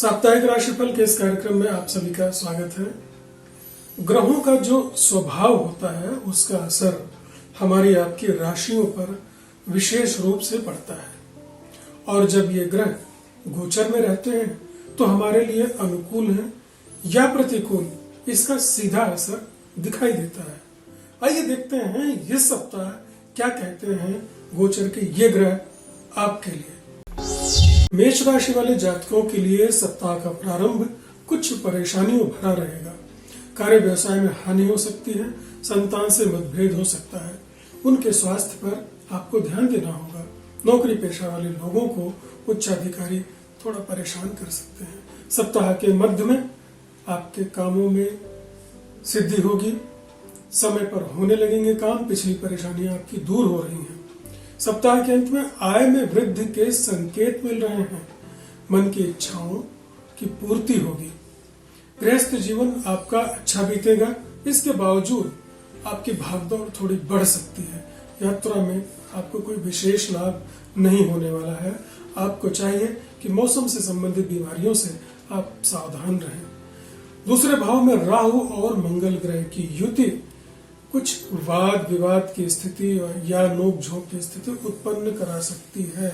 साप्ताहिक राशिफल के इस कार्यक्रम में आप सभी का स्वागत है। ग्रहों का जो स्वभाव होता है उसका असर हमारी आपकी राशियों पर विशेष रूप से पड़ता है और जब ये ग्रह गोचर में रहते हैं तो हमारे लिए अनुकूल है या प्रतिकूल, इसका सीधा असर दिखाई देता है। आइए देखते हैं इस सप्ताह क्या कहते हैं गोचर के ये ग्रह आपके लिए। मेष राशि वाले जातकों के लिए सप्ताह का प्रारंभ कुछ परेशानियों भरा रहेगा। कार्य व्यवसाय में हानि हो सकती है, संतान से मतभेद हो सकता है, उनके स्वास्थ्य पर आपको ध्यान देना होगा। नौकरी पेशा वाले लोगों को उच्चाधिकारी थोड़ा परेशान कर सकते हैं। सप्ताह के मध्य में आपके कामों में सिद्धि होगी, समय पर होने लगेंगे काम, पिछली परेशानियां आपकी दूर हो रही हैं। सप्ताह के अंत में आय में वृद्धि के संकेत मिल रहे हैं, मन की इच्छाओं की पूर्ति होगी। गृहस्थ जीवन आपका अच्छा बीतेगा, इसके बावजूद आपकी भागदौड़ थोड़ी बढ़ सकती है। यात्रा में आपको कोई विशेष लाभ नहीं होने वाला है। आपको चाहिए कि मौसम से संबंधित बीमारियों से आप सावधान रहें। दूसरे भाव में राहु और मंगल ग्रह की युति कुछ वाद विवाद की स्थिति या नोक झोंक की स्थिति उत्पन्न करा सकती है।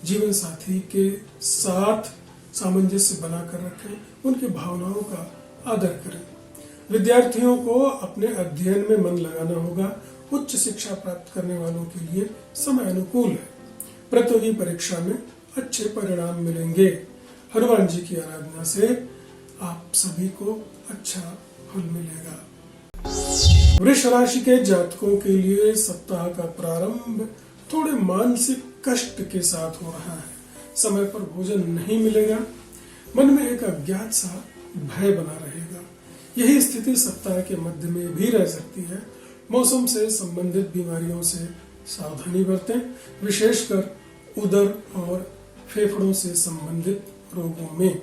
जीवन साथी के साथ सामंजस्य बनाकर रखें, उनकी भावनाओं का आदर करें। विद्यार्थियों को अपने अध्ययन में मन लगाना होगा। उच्च शिक्षा प्राप्त करने वालों के लिए समय अनुकूल है। प्रतियोगी परीक्षा में अच्छे परिणाम मिलेंगे। हनुमान जी की आराधना से आप सभी को अच्छा फल मिलेगा। वृष राशि के जातकों के लिए सप्ताह का प्रारंभ थोड़े मानसिक कष्ट के साथ हो रहा है। समय पर भोजन नहीं मिलेगा, मन में एक अज्ञात सा भय बना रहेगा। यही स्थिति सप्ताह के मध्य में भी रह सकती है। मौसम से संबंधित बीमारियों से सावधानी बरतें, विशेषकर उदर और फेफड़ों से संबंधित रोगों में।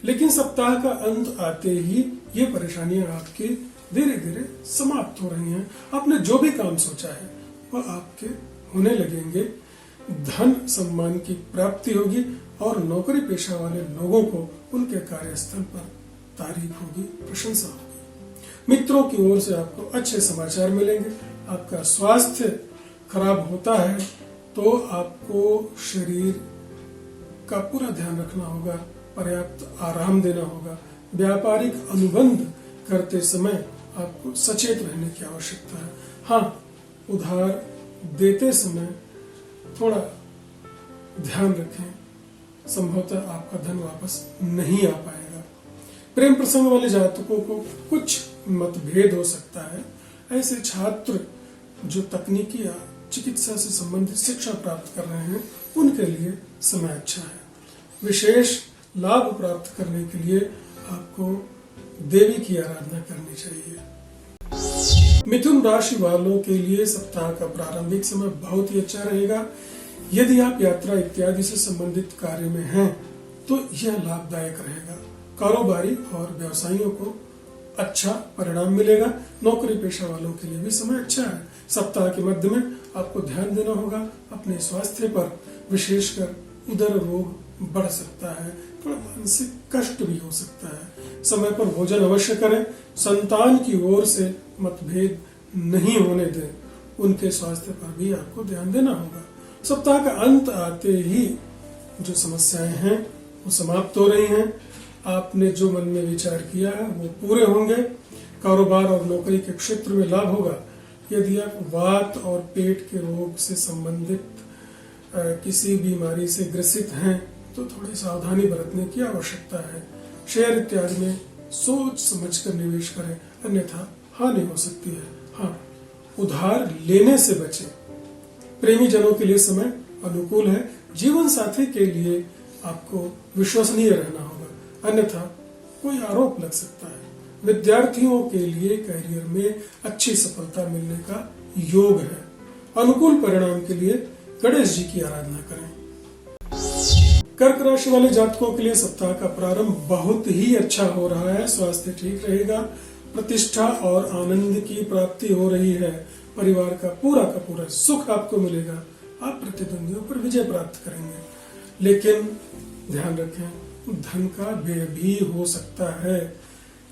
लेकिन सप्ताह का अंत आते ही ये परेशानियां आपकी धीरे धीरे समाप्त हो रही हैं। आपने जो भी काम सोचा है वह आपके होने लगेंगे। धन सम्मान की प्राप्ति होगी और नौकरी पेशा वाले लोगों को उनके कार्यस्थल पर तारीफ होगी, प्रशंसा होगी। मित्रों की ओर से आपको अच्छे समाचार मिलेंगे। आपका स्वास्थ्य खराब होता है तो आपको शरीर का पूरा ध्यान रखना होगा, पर्याप्त आराम देना होगा। व्यापारिक अनुबंध करते समय आपको सचेत रहने की आवश्यकता है। हाँ, उधार देते समय थोड़ा ध्यान रखें, संभवतः आपका धन वापस नहीं आ पाएगा। प्रेम प्रसंग वाले जातकों को कुछ मतभेद हो सकता है। ऐसे छात्र जो तकनीकी या चिकित्सा से संबंधित शिक्षा प्राप्त कर रहे हैं उनके लिए समय अच्छा है। विशेष लाभ प्राप्त करने के लिए आपको देवी की आराधना करनी चाहिए। मिथुन राशि वालों के लिए सप्ताह का प्रारंभिक समय बहुत ही अच्छा रहेगा। यदि आप यात्रा इत्यादि से संबंधित कार्य में हैं तो यह लाभदायक रहेगा। कारोबारी और व्यवसायियों को अच्छा परिणाम मिलेगा। नौकरी पेशा वालों के लिए भी समय अच्छा है। सप्ताह के मध्य में आपको ध्यान देना होगा अपने स्वास्थ्य पर, विशेषकर उदर रोग बढ़ सकता है, थोड़ा मानसिक कष्ट भी हो सकता है। समय पर भोजन अवश्य करें। संतान की ओर से मतभेद नहीं होने दें, उनके स्वास्थ्य पर भी आपको ध्यान देना होगा। सप्ताह का अंत आते ही जो समस्याएं हैं वो समाप्त हो रही हैं। आपने जो मन में विचार किया है वो पूरे होंगे। कारोबार और नौकरी के क्षेत्र में लाभ होगा। यदि आप वात और पेट के रोग से संबंधित किसी बीमारी से ग्रसित हैं तो थोड़ी सावधानी बरतने की आवश्यकता है। शेयर इत्यादि में सोच समझकर निवेश करें, अन्यथा हानि हो सकती है। हाँ, उधार लेने से बचें। प्रेमी जनों के लिए समय अनुकूल है। जीवन साथी के लिए आपको विश्वसनीय रहना होगा, अन्यथा कोई आरोप लग सकता है। विद्यार्थियों के लिए करियर में अच्छी सफलता मिलने का योग है। अनुकूल परिणाम के लिए गणेश जी की आराधना करें। कर्क राशि वाले जातकों के लिए सप्ताह का प्रारंभ बहुत ही अच्छा हो रहा है। स्वास्थ्य ठीक रहेगा। प्रतिष्ठा और आनंद की प्राप्ति हो रही है। परिवार का पूरा सुख आपको मिलेगा। आप प्रतिद्वंदियों पर विजय प्राप्त करेंगे। लेकिन ध्यान रखें, धन का व्यय भी हो सकता है।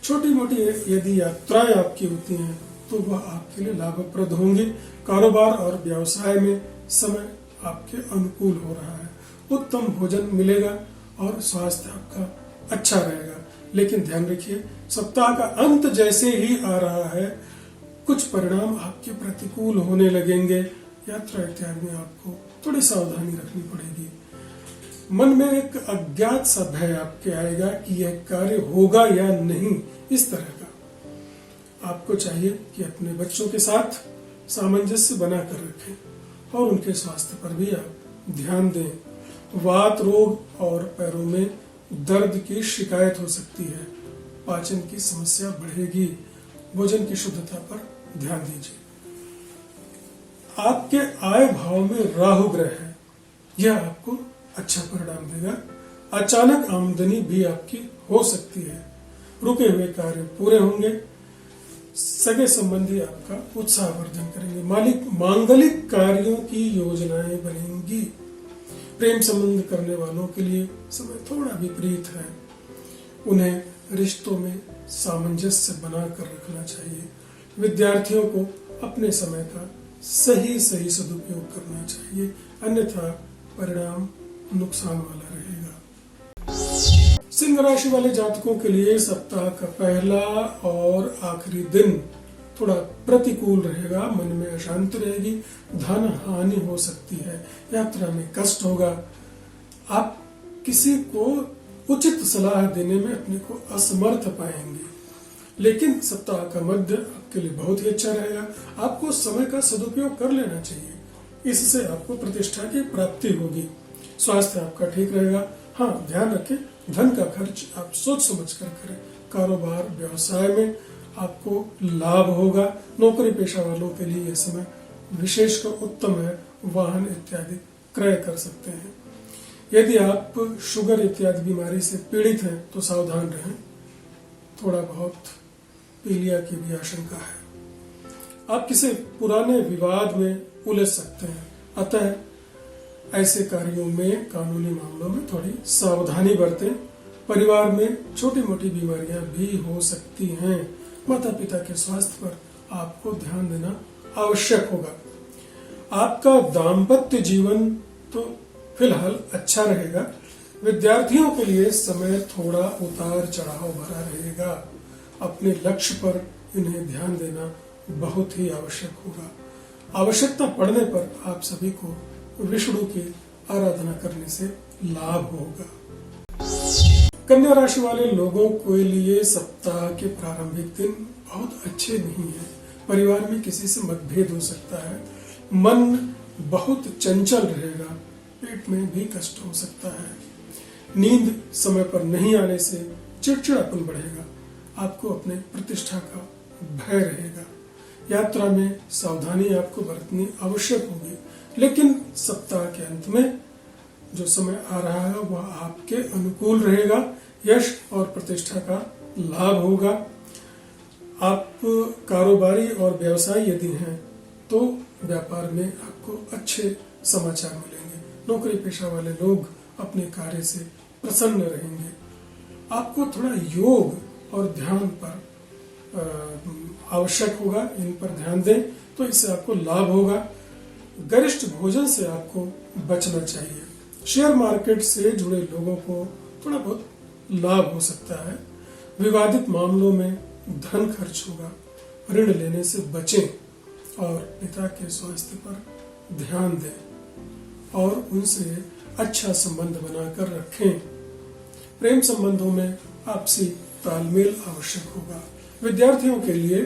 छोटी मोटी यदि यात्राएं आपकी होती हैं तो वह आपके लिए लाभप्रद होंगी। कारोबार और व्यवसाय में समय आपके अनुकूल हो रहा है। उत्तम भोजन मिलेगा और स्वास्थ्य आपका अच्छा रहेगा। लेकिन ध्यान रखिए, सप्ताह का अंत जैसे ही आ रहा है कुछ परिणाम आपके प्रतिकूल होने लगेंगे। यात्रा इत्यादि में आपको थोड़ी सावधानी रखनी पड़ेगी। मन में एक अज्ञात सा भय आपके आएगा कि यह कार्य होगा या नहीं, इस तरह का। आपको चाहिए कि अपने बच्चों के साथ सामंजस्य बनाकर रखें और उनके स्वास्थ्य पर भी आप ध्यान दें। वात रोग और पैरों में दर्द की शिकायत हो सकती है। पाचन की समस्या बढ़ेगी। भोजन की शुद्धता पर ध्यान दीजिए। आपके आय भाव में राहु ग्रह है, यह आपको अच्छा परिणाम देगा। अचानक आमदनी भी आपकी हो सकती है। रुके हुए कार्य पूरे होंगे। सगे संबंधी आपका उत्साहवर्धन करेंगे। मांगलिक कार्यों की योजनाएं बनेंगी। प्रेम संबंध करने वालों के लिए समय थोड़ा विपरीत है। उन्हें रिश्तों में सामंजस्य बनाकर रखना चाहिए। विद्यार्थियों को अपने समय का सही सदुपयोग करना चाहिए, अन्यथा परिणाम नुकसान वाला रहेगा। सिंह राशि वाले जातकों के लिए सप्ताह का पहला और आखिरी दिन थोड़ा प्रतिकूल रहेगा। मन में अशांति रहेगी। धन हानि हो सकती है। यात्रा में कष्ट होगा। आप किसी को उचित सलाह देने में अपने को असमर्थ पाएंगे। लेकिन सप्ताह का मध्य आपके लिए बहुत ही अच्छा रहेगा। आपको समय का सदुपयोग कर लेना चाहिए। इससे आपको प्रतिष्ठा की प्राप्ति होगी। स्वास्थ्य आपका ठीक रहेगा। हाँ, ध्यान रखें, धन का खर्च आप सोच समझ कर करें। कारोबार व्यवसाय में आपको लाभ होगा। नौकरी पेशा वालों के लिए यह समय विशेषकर उत्तम है। वाहन इत्यादि क्रय कर सकते हैं। यदि आप शुगर इत्यादि बीमारी से पीड़ित हैं तो सावधान रहें। थोड़ा बहुत पीलिया की भी आशंका है। आप किसी पुराने विवाद में उलझ सकते हैं। अतः ऐसे कार्यों में, कानूनी मामलों में थोड़ी सावधानी बरतें। परिवार में छोटी मोटी बीमारियां भी हो सकती हैं। माता पिता के स्वास्थ्य पर आपको ध्यान देना आवश्यक होगा। आपका दाम्पत्य जीवन तो फिलहाल अच्छा रहेगा। विद्यार्थियों के लिए समय थोड़ा उतार चढ़ाव भरा रहेगा। अपने लक्ष्य पर इन्हें ध्यान देना बहुत ही आवश्यक होगा। आवश्यकता पड़ने पर आप सभी को विष्णु की आराधना करने से लाभ होगा। कन्या राशि वाले लोगों के लिए सप्ताह के प्रारंभिक दिन बहुत अच्छे नहीं है। परिवार में किसी से मतभेद हो सकता है। मन बहुत चंचल रहेगा। पेट में भी कष्ट हो सकता है। नींद समय पर नहीं आने से चिड़चिड़ापन बढ़ेगा। आपको अपने प्रतिष्ठा का भय रहेगा। यात्रा में सावधानी आपको बरतनी आवश्यक होगी। लेकिन सप्ताह के अंत में जो समय आ रहा है वह आपके अनुकूल रहेगा। यश और प्रतिष्ठा का लाभ होगा। आप कारोबारी और व्यवसायी यदि हैं तो व्यापार में आपको अच्छे समाचार मिलेंगे। नौकरी पेशा वाले लोग अपने कार्य से प्रसन्न रहेंगे। आपको थोड़ा योग और ध्यान पर आवश्यक होगा। इन पर ध्यान दें तो इससे आपको लाभ होगा। गरिष्ठ भोजन से आपको बचना चाहिए। शेयर मार्केट से जुड़े लोगों को थोड़ा बहुत लाभ हो सकता है। विवादित मामलों में धन खर्च होगा। ऋण लेने से बचें और पिता के स्वास्थ्य पर ध्यान दें और उनसे अच्छा संबंध बनाकर रखें। प्रेम संबंधों में आपसी तालमेल आवश्यक होगा। विद्यार्थियों के लिए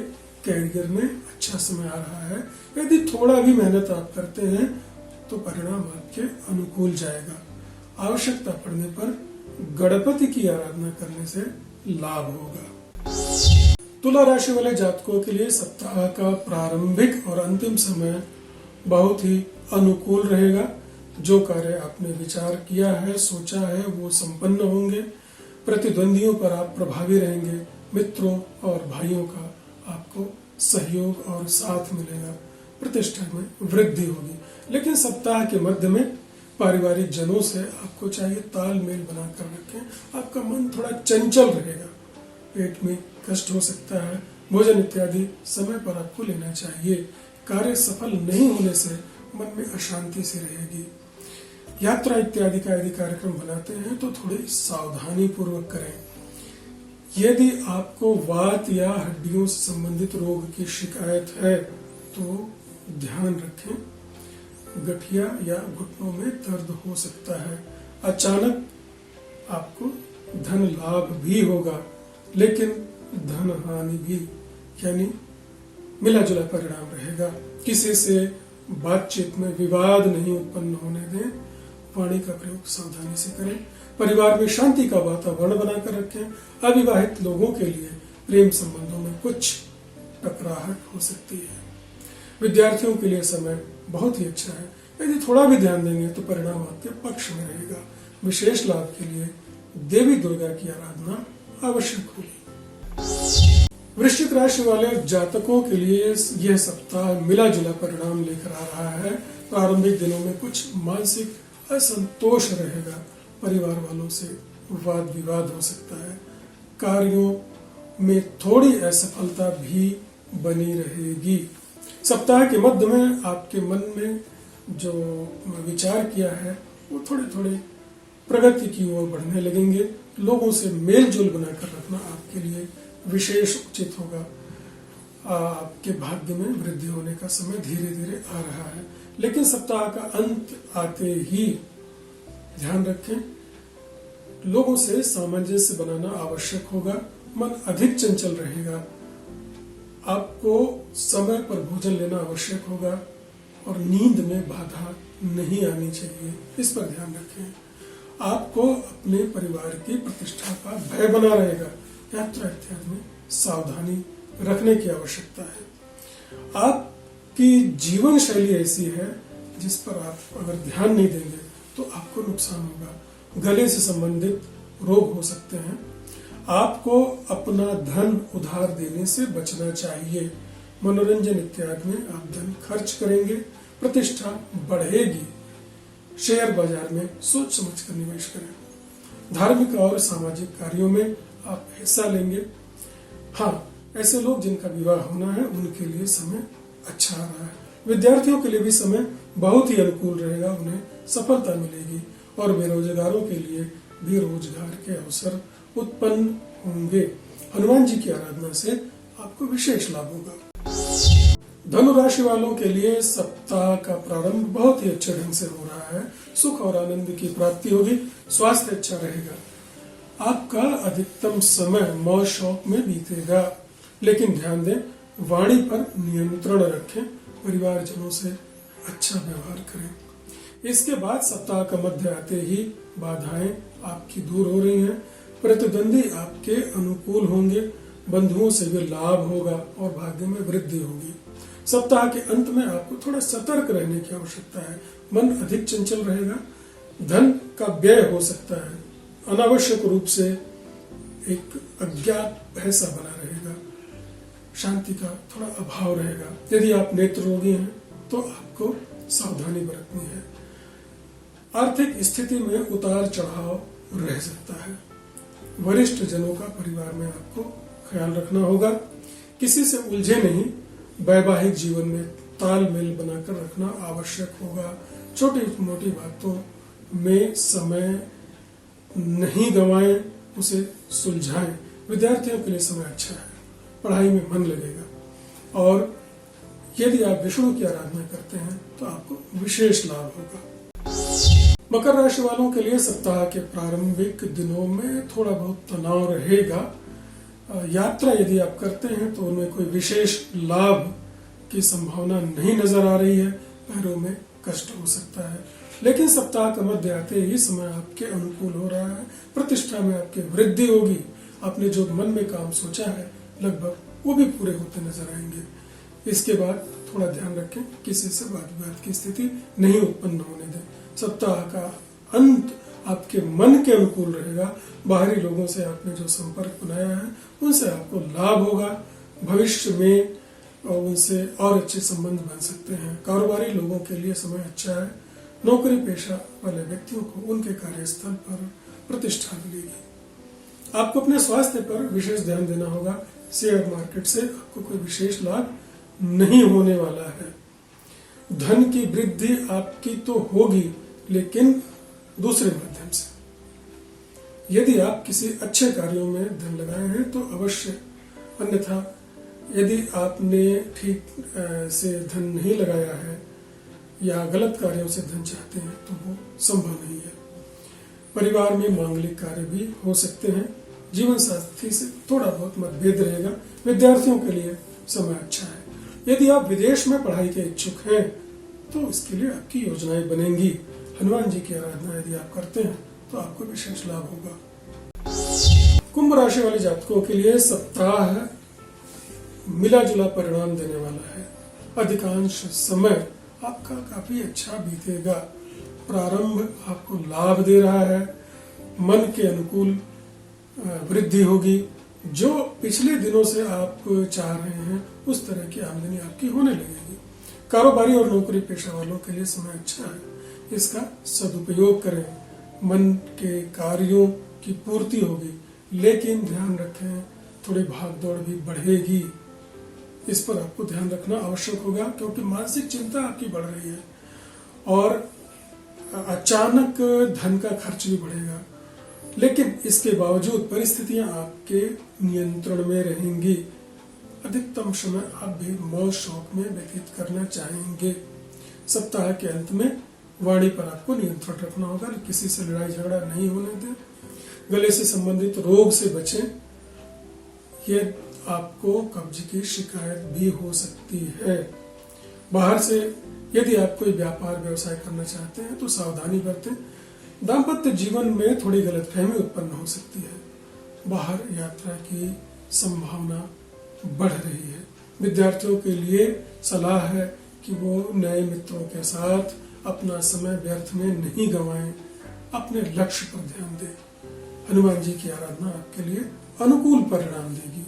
कैरियर में अच्छा समय आ रहा है। यदि थोड़ा भी मेहनत आप करते हैं तो परिणाम आपके अनुकूल जाएगा। आवश्यकता पड़ने पर गणपति की आराधना करने से लाभ होगा। तुला राशि वाले जातकों के लिए सप्ताह का प्रारंभिक और अंतिम समय बहुत ही अनुकूल रहेगा। जो कार्य आपने विचार किया है, सोचा है, वो संपन्न होंगे। प्रतिद्वंदियों पर आप प्रभावी रहेंगे। मित्रों और भाइयों का आपको सहयोग और साथ मिलेगा। प्रतिष्ठा में वृद्धि होगी। लेकिन सप्ताह के मध्य में पारिवारिक जनों से आपको चाहिए तालमेल बनाकर रखें। आपका मन थोड़ा चंचल रहेगा, पेट में कष्ट हो सकता है, भोजन इत्यादि समय पर आपको लेना चाहिए। कार्य सफल नहीं होने से मन में अशांति सी रहेगी। यात्रा इत्यादि का यदि कार्यक्रम बनाते हैं तो थोड़ी सावधानी पूर्वक करें। यदि आपको वात या हड्डियों से संबंधित रोग की शिकायत है तो ध्यान रखें, गठिया या घुटनों में दर्द हो सकता है। अचानक आपको धन लाभ भी होगा, लेकिन धन हानि भी, यानी मिला जुला परिणाम रहेगा। किसी से बातचीत में विवाद नहीं उत्पन्न होने दें। वाणी का प्रयोग सावधानी से करें। परिवार में शांति का वातावरण बनाकर रखें। अविवाहित लोगों के लिए प्रेम संबंधों में कुछ टकराहट हो सकती है। विद्यार्थियों के लिए समय बहुत ही अच्छा है। यदि थोड़ा भी ध्यान देंगे तो परिणाम आपके पक्ष में रहेगा। विशेष लाभ के लिए देवी दुर्गा की आराधना आवश्यक होगी। वृश्चिक राशि वाले जातकों के लिए यह सप्ताह मिला जुला परिणाम लेकर आ रहा है। प्रारंभिक दिनों में कुछ मानसिक असंतोष रहेगा। परिवार वालों से वाद विवाद हो सकता है। कार्यों में थोड़ी असफलता भी बनी रहेगी। सप्ताह के मध्य में आपके मन में जो विचार किया है वो थोड़े थोड़े प्रगति की ओर बढ़ने लगेंगे। लोगों से मेल जोल बनाकर रखना आपके लिए विशेष उचित होगा। आपके भाग्य में वृद्धि होने का समय धीरे धीरे आ रहा है, लेकिन सप्ताह का अंत आते ही ध्यान रखें, लोगों से सामंजस्य बनाना आवश्यक होगा। मन अधिक चंचल रहेगा। आपको समय पर भोजन लेना आवश्यक होगा और नींद में बाधा नहीं आनी चाहिए, इस पर ध्यान रखें। आपको अपने परिवार की प्रतिष्ठा का भय बना रहेगा। यात्रा इत्यादि में सावधानी रखने की आवश्यकता है। आपकी जीवन शैली ऐसी है जिस पर आप अगर ध्यान नहीं देंगे तो आपको नुकसान होगा। गले से संबंधित रोग हो सकते हैं। आपको अपना धन उधार देने से बचना चाहिए। मनोरंजन इत्यादि में आप धन खर्च करेंगे, प्रतिष्ठा बढ़ेगी। शेयर बाजार में सोच समझ कर निवेश करें। धार्मिक और सामाजिक कार्यों में आप हिस्सा लेंगे। हाँ, ऐसे लोग जिनका विवाह होना है उनके लिए समय अच्छा आ रहा है। विद्यार्थियों के लिए भी समय बहुत ही अनुकूल रहेगा, उन्हें सफलता मिलेगी और बेरोजगारों के लिए भी रोजगार के अवसर उत्पन्न होंगे। हनुमान जी की आराधना से आपको विशेष लाभ होगा। धनु राशि वालों के लिए सप्ताह का प्रारंभ बहुत ही अच्छे ढंग से हो रहा है। सुख और आनंद की प्राप्ति होगी। स्वास्थ्य अच्छा रहेगा। आपका अधिकतम समय मौज शौक में बीतेगा, लेकिन ध्यान दें, वाणी पर नियंत्रण रखें। परिवारजनों से अच्छा व्यवहार करें। इसके बाद सप्ताह का मध्य आते ही बाधाएं आपकी दूर हो रही हैं। प्रतिद्वंदी आपके अनुकूल होंगे। बंधुओं से भी लाभ होगा और भाग्य में वृद्धि होगी। सप्ताह के अंत में आपको थोड़ा सतर्क रहने की आवश्यकता है। मन अधिक चंचल रहेगा। धन का व्यय हो सकता है। अनावश्यक रूप से एक अज्ञात पैसा बना रहेगा। शांति का थोड़ा अभाव रहेगा। यदि आप नेत्र रोगी हैं तो आपको सावधानी बरतनी है। आर्थिक स्थिति में उतार चढ़ाव रह सकता है। वरिष्ठ जनों का परिवार में आपको ख्याल रखना होगा। किसी से उलझे नहीं। वैवाहिक जीवन में तालमेल बनाकर रखना आवश्यक होगा। छोटी मोटी बातों में समय नहीं गंवाएं, उसे सुलझाएं। विद्यार्थियों के लिए समय अच्छा है। पढ़ाई में मन लगेगा और यदि आप विष्णु की आराधना करते हैं तो आपको विशेष लाभ होगा। मकर राशि वालों के लिए सप्ताह के प्रारंभिक दिनों में थोड़ा बहुत तनाव रहेगा। यात्रा यदि आप करते हैं तो उनमें कोई विशेष लाभ की संभावना नहीं नजर आ रही है। पैरों में कष्ट हो सकता है, लेकिन सप्ताह का मध्य आते ही समय आपके अनुकूल हो रहा है। प्रतिष्ठा में आपकी वृद्धि होगी। आपने जो मन में काम सोचा है लगभग वो भी पूरे होते नजर आएंगे। इसके बाद थोड़ा ध्यान रखें, किसी से वाद विवाद की स्थिति नहीं उत्पन्न होने दें। सप्ताह का अंत आपके मन के अनुकूल रहेगा। बाहरी लोगों से आपने जो संपर्क बनाया है उनसे आपको लाभ होगा। भविष्य में उनसे और अच्छे संबंध बन सकते हैं। कारोबारी लोगों के लिए समय अच्छा है। नौकरी पेशा वाले व्यक्तियों को उनके कार्यस्थल पर प्रतिष्ठा मिलेगी। आपको अपने स्वास्थ्य पर विशेष ध्यान देना होगा। शेयर मार्केट से आपको कोई विशेष लाभ नहीं होने वाला है। धन की वृद्धि आपकी तो होगी, लेकिन दूसरे माध्यम से। यदि आप किसी अच्छे कार्यों में धन लगाए हैं तो अवश्य, अन्यथा यदि आपने ठीक से धन नहीं लगाया है या गलत कार्यों से धन चाहते हैं तो वो संभव नहीं है। परिवार में मांगलिक कार्य भी हो सकते हैं। जीवन साथी से थोड़ा बहुत मतभेद रहेगा। विद्यार्थियों के लिए समय अच्छा है। यदि आप विदेश में पढ़ाई के इच्छुक हैं तो इसके लिए आपकी योजनाएं बनेंगी। हनुमान जी की आराधना यदि आप करते हैं तो आपको विशेष लाभ होगा। कुंभ राशि वाले जातकों के लिए सप्ताह मिला जुला परिणाम देने वाला है। अधिकांश समय आपका काफी अच्छा बीतेगा। प्रारंभ आपको लाभ दे रहा है। मन के अनुकूल वृद्धि होगी। जो पिछले दिनों से आप चाह रहे हैं उस तरह की आमदनी आपकी होने लगेगी। कारोबारी और नौकरी पेशा वालों के लिए समय अच्छा है। इसका सदुपयोग करें। मन के कार्यों की पूर्ति होगी, लेकिन ध्यान रखें थोड़ी भागदौड़ भी बढ़ेगी। इस पर आपको ध्यान रखना आवश्यक होगा, क्योंकि मानसिक चिंता आपकी बढ़ रही है और अचानक धन का खर्च भी बढ़ेगा। लेकिन इसके बावजूद परिस्थितियां आपके नियंत्रण में रहेंगी। अधिकतम समय आप भी मौज शौक में व्यतीत करना चाहेंगे। सप्ताह के अंत में वाणी पर आपको नियंत्रण रखना होगा। किसी से लड़ाई झगड़ा नहीं होने दें। गले से संबंधित रोग से बचें। ये आपको कब्ज की शिकायत भी हो सकती है। बाहर से यदि आप कोई व्यापार व्यवसाय करना चाहते हैं तो सावधानी बरतें। दाम्पत्य जीवन में थोड़ी गलतफहमी उत्पन्न हो सकती है। बाहर यात्रा की संभावना बढ़ रही है। विद्यार्थियों के लिए सलाह है कि वो नए मित्रों के साथ अपना समय व्यर्थ में नहीं गंवाएं। अपने लक्ष्य पर ध्यान दें। हनुमान जी की आराधना आपके लिए अनुकूल परिणाम देगी।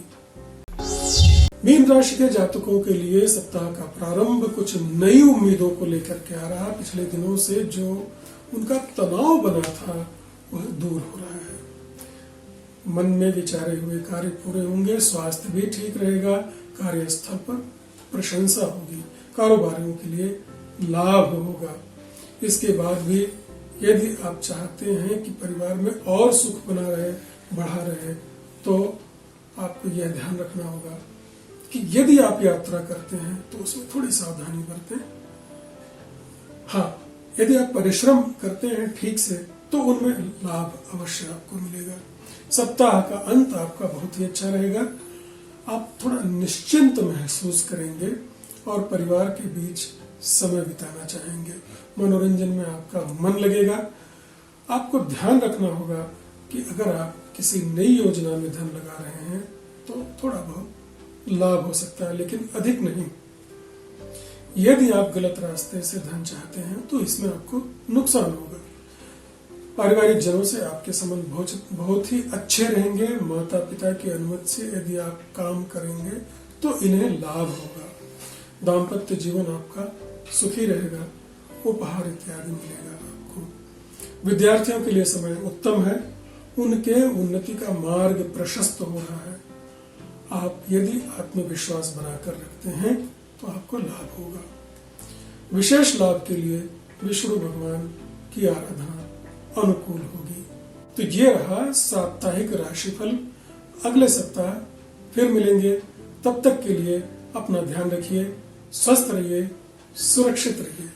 मीन राशि के जातकों के लिए सप्ताह का प्रारंभ कुछ नई उम्मीदों को लेकर के आ रहा। पिछले दिनों से जो उनका तनाव बना था वह दूर हो रहा है। मन में विचारे हुए कार्य पूरे होंगे। स्वास्थ्य भी ठीक रहेगा। कार्यस्थल पर प्रशंसा होगी। कारोबारियों के लिए लाभ होगा। इसके बाद भी यदि आप चाहते हैं कि परिवार में और सुख बना रहे, बढ़ा रहे, तो आपको यह ध्यान रखना होगा कि यदि आप यात्रा करते हैं तो उसमें थोड़ी सावधानी बरतें। हाँ, यदि आप परिश्रम करते हैं ठीक से तो उनमें लाभ अवश्य आपको मिलेगा। सप्ताह का अंत आपका बहुत ही अच्छा रहेगा। आप थोड़ा निश्चिंत महसूस करेंगे और परिवार के बीच समय बिताना चाहेंगे। मनोरंजन में आपका मन लगेगा। आपको ध्यान रखना होगा कि अगर आप किसी नई योजना में धन लगा रहे हैं तो थोड़ा बहुत लाभ हो सकता है, लेकिन अधिक नहीं। यदि आप गलत रास्ते से धन चाहते हैं तो इसमें आपको नुकसान होगा। पारिवारिक जनों से आपके संबंध बहुत ही अच्छे रहेंगे। माता पिता की अनुमति से यदि आप काम करेंगे तो इन्हें लाभ होगा। दाम्पत्य जीवन आपका सुखी रहेगा। उपहार इत्यादि मिलेगा आपको। विद्यार्थियों के लिए समय उत्तम है। उनके उन्नति का मार्ग प्रशस्त हो रहा है। आप यदि आत्मविश्वास बनाकर रखते हैं तो आपको लाभ होगा। विशेष लाभ के लिए विष्णु भगवान की आराधना अनुकूल होगी। तो ये रहा साप्ताहिक राशिफल। अगले सप्ताह फिर मिलेंगे। तब तक के लिए अपना ध्यान रखिए, स्वस्थ रहिए, सुरक्षित रहिए।